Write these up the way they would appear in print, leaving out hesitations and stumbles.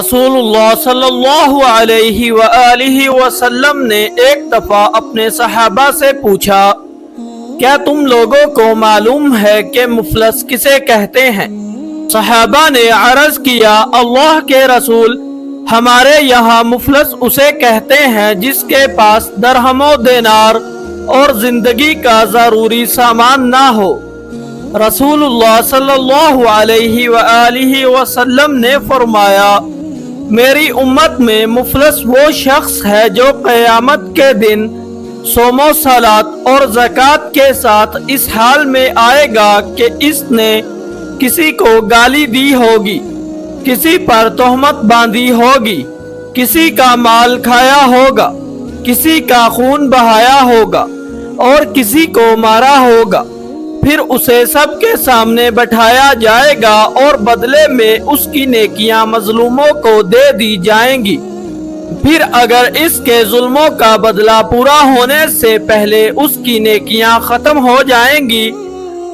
رسول اللہ صلی اللہ علیہ وآلہ وسلم نے ایک دفعہ اپنے صحابہ سے پوچھا، کیا تم لوگوں کو معلوم ہے کہ مفلس کسے کہتے ہیں؟ صحابہ نے عرض کیا، اللہ کے رسول، ہمارے یہاں مفلس اسے کہتے ہیں جس کے پاس درہم و دینار اور زندگی کا ضروری سامان نہ ہو۔ رسول اللہ صلی اللہ علیہ وآلہ وسلم نے فرمایا، میری امت میں مفلس وہ شخص ہے جو قیامت کے دن صوم و صلات اور زکوٰۃ کے ساتھ اس حال میں آئے گا کہ اس نے کسی کو گالی دی ہوگی، کسی پر تہمت باندھی ہوگی، کسی کا مال کھایا ہوگا، کسی کا خون بہایا ہوگا اور کسی کو مارا ہوگا، پھر اسے سب کے سامنے بٹھایا جائے گا اور بدلے میں اس کی نیکیاں مظلوموں کو دے دی جائیں گی۔ پھر اگر اس کے ظلموں کا بدلہ پورا ہونے سے پہلے اس کی نیکیاں ختم ہو جائیں گی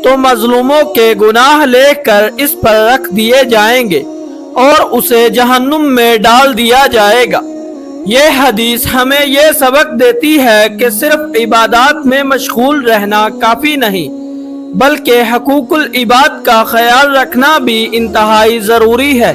تو مظلوموں کے گناہ لے کر اس پر رکھ دیے جائیں گے اور اسے جہنم میں ڈال دیا جائے گا۔ یہ حدیث ہمیں یہ سبق دیتی ہے کہ صرف عبادات میں مشغول رہنا کافی نہیں، بلکہ حقوق العباد کا خیال رکھنا بھی انتہائی ضروری ہے۔